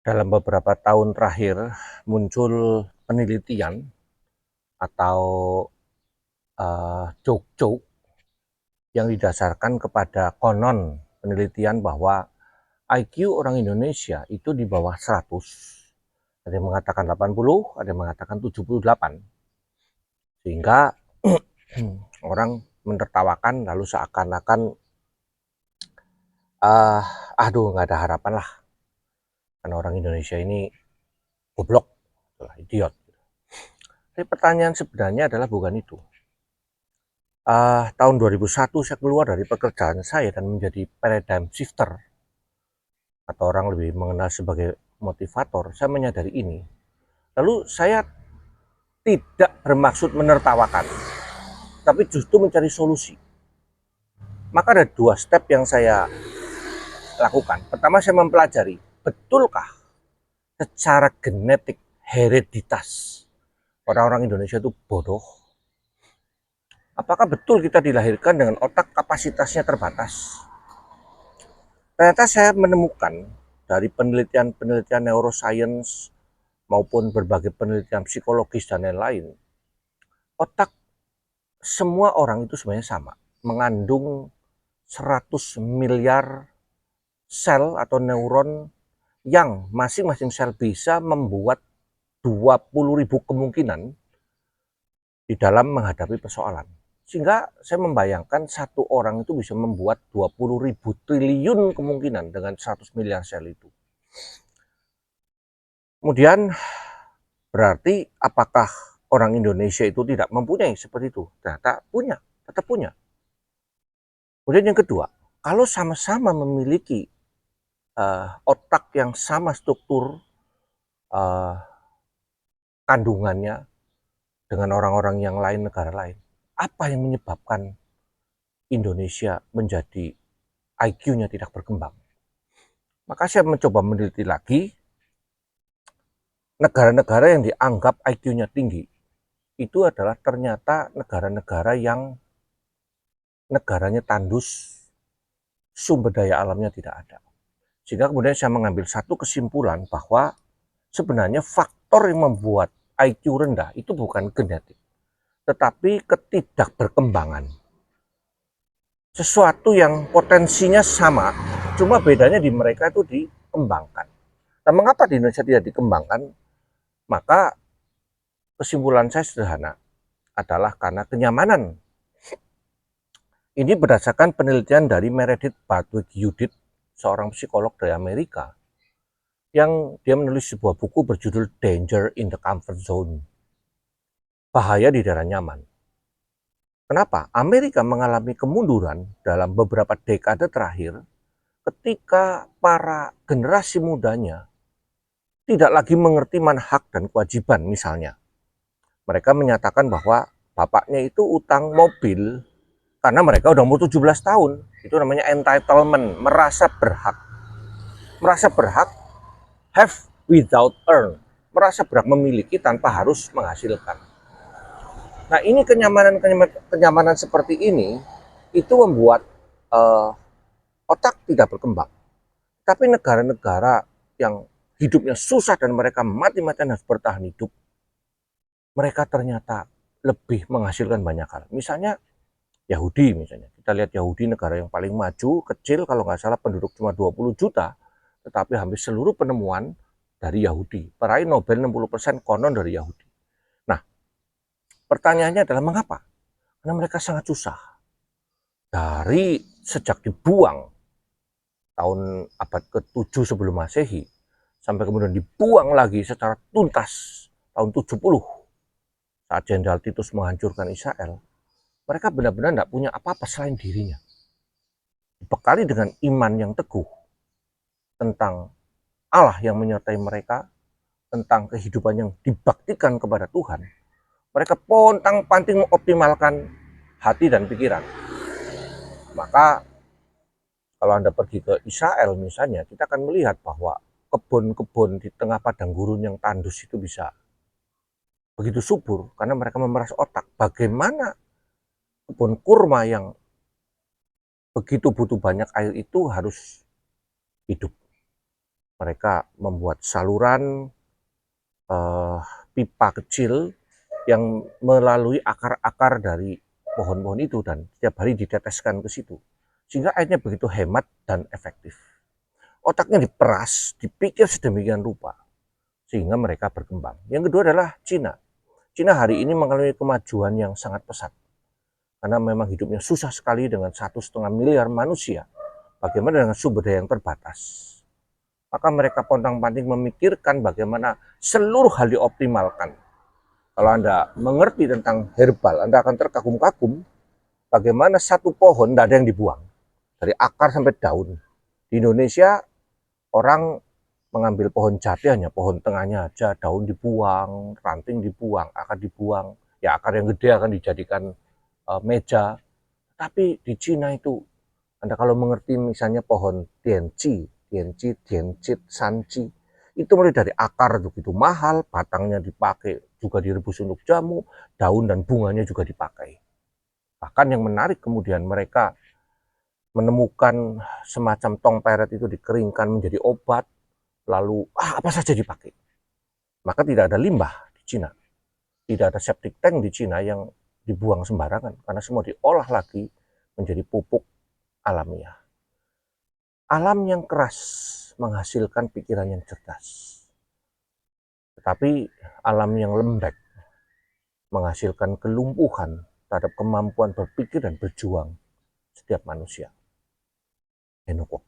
Dalam beberapa tahun terakhir muncul penelitian atau joke-joke yang didasarkan kepada konon penelitian bahwa IQ orang Indonesia itu di bawah 100. Ada yang mengatakan 80, ada yang mengatakan 78. Sehingga orang menertawakan lalu seakan-akan aduh nggak ada harapan lah karena orang Indonesia ini goblok, idiot. Tapi pertanyaan sebenarnya adalah bukan itu. Tahun 2001 saya keluar dari pekerjaan saya dan menjadi paradigm shifter atau orang lebih mengenal sebagai motivator. Saya menyadari ini. Lalu saya tidak bermaksud menertawakan, tapi justru mencari solusi. Maka ada dua step yang saya lakukan. Pertama, saya mempelajari, betulkah secara genetik hereditas orang-orang Indonesia itu bodoh? Apakah betul kita dilahirkan dengan otak kapasitasnya terbatas? Ternyata saya menemukan dari penelitian-penelitian neuroscience maupun berbagai penelitian psikologis dan lain-lain, otak semua orang itu sebenarnya sama, mengandung 100 miliar sel atau neuron yang masing-masing sel bisa membuat 20.000 kemungkinan di dalam menghadapi persoalan. Sehingga saya membayangkan satu orang itu bisa membuat 20.000 triliun kemungkinan dengan 100 miliar sel itu. Kemudian berarti apakah orang Indonesia itu tidak mempunyai seperti itu? Ternyata punya, tetap punya. Kemudian yang kedua, kalau sama-sama memiliki otak yang sama struktur uh, kandungannya dengan orang-orang yang lain, negara lain, apa yang menyebabkan Indonesia menjadi IQ-nya tidak berkembang? Maka saya mencoba meneliti lagi negara-negara yang dianggap IQ-nya tinggi. Itu adalah ternyata negara-negara yang negaranya tandus, sumber daya alamnya tidak ada. Sehingga kemudian saya mengambil satu kesimpulan bahwa sebenarnya faktor yang membuat IQ rendah itu bukan genetik, tetapi ketidakberkembangan. Sesuatu yang potensinya sama, cuma bedanya di mereka itu dikembangkan. Nah, mengapa di Indonesia tidak dikembangkan? Maka kesimpulan saya sederhana, adalah karena kenyamanan. Ini berdasarkan penelitian dari Meredith Bartwick Judith, seorang psikolog dari Amerika, yang dia menulis sebuah buku berjudul Danger in the Comfort Zone. Bahaya di daerah nyaman. Kenapa? Amerika mengalami kemunduran dalam beberapa dekade terakhir ketika para generasi mudanya tidak lagi mengerti mana hak dan kewajiban misalnya. Mereka menyatakan bahwa bapaknya itu utang mobil karena mereka udah umur 17 tahun. Itu namanya entitlement, merasa berhak. Merasa berhak, have without earn. Merasa berhak memiliki tanpa harus menghasilkan. Nah, ini kenyamanan seperti ini itu membuat uh, otak tidak berkembang. Tapi negara-negara yang hidupnya susah dan mereka mati-matian harus bertahan hidup, mereka ternyata lebih menghasilkan banyak hal. Misalnya Yahudi misalnya. Kita lihat Yahudi negara yang paling maju, kecil kalau nggak salah penduduk cuma 20 juta, tetapi hampir seluruh penemuan dari Yahudi. Peraih Nobel 60% konon dari Yahudi. Nah, pertanyaannya adalah mengapa? Karena mereka sangat susah. Dari sejak dibuang tahun abad ke-7 sebelum Masehi, sampai kemudian dibuang lagi secara tuntas tahun 70 saat Jenderal Titus menghancurkan Israel, mereka benar-benar tidak punya apa-apa selain dirinya. Dibekali dengan iman yang teguh tentang Allah yang menyertai mereka, tentang kehidupan yang dibaktikan kepada Tuhan, mereka pontang-panting mengoptimalkan hati dan pikiran. Maka kalau Anda pergi ke Israel misalnya, kita akan melihat bahwa kebun-kebun di tengah padang gurun yang tandus itu bisa begitu subur karena mereka memeras otak bagaimana kebun kurma yang begitu butuh banyak air itu harus hidup. Mereka membuat saluran pipa kecil yang melalui akar-akar dari pohon-pohon itu dan setiap hari diteteskan ke situ. Sehingga airnya begitu hemat dan efektif. Otaknya diperas, dipikir sedemikian rupa sehingga mereka berkembang. Yang kedua adalah Cina. Cina hari ini mengalami kemajuan yang sangat pesat karena memang hidupnya susah sekali dengan 1,5 miliar manusia. Bagaimana dengan sumber daya yang terbatas? Maka mereka pontang-panting memikirkan bagaimana seluruh hal dioptimalkan. Kalau Anda mengerti tentang herbal, Anda akan terkagum-kagum bagaimana satu pohon tidak ada yang dibuang. Dari akar sampai daun. Di Indonesia, orang mengambil pohon jati hanya pohon tengahnya aja, daun dibuang, ranting dibuang, akar dibuang. Ya akar yang gede akan dijadikan meja. Tapi di Cina itu, Anda kalau mengerti misalnya pohon tianci, diencit, sanci, itu mulai dari akar begitu mahal, batangnya dipakai juga direbus untuk jamu, daun dan bunganya juga dipakai. Bahkan yang menarik kemudian mereka menemukan semacam tong peret itu dikeringkan menjadi obat, lalu apa saja dipakai. Maka tidak ada limbah di Cina, tidak ada septic tank di Cina yang dibuang sembarangan, karena semua diolah lagi menjadi pupuk alamiah. Alam yang keras menghasilkan pikiran yang cerdas. Tetapi alam yang lembek menghasilkan kelumpuhan terhadap kemampuan berpikir dan berjuang setiap manusia. Enoch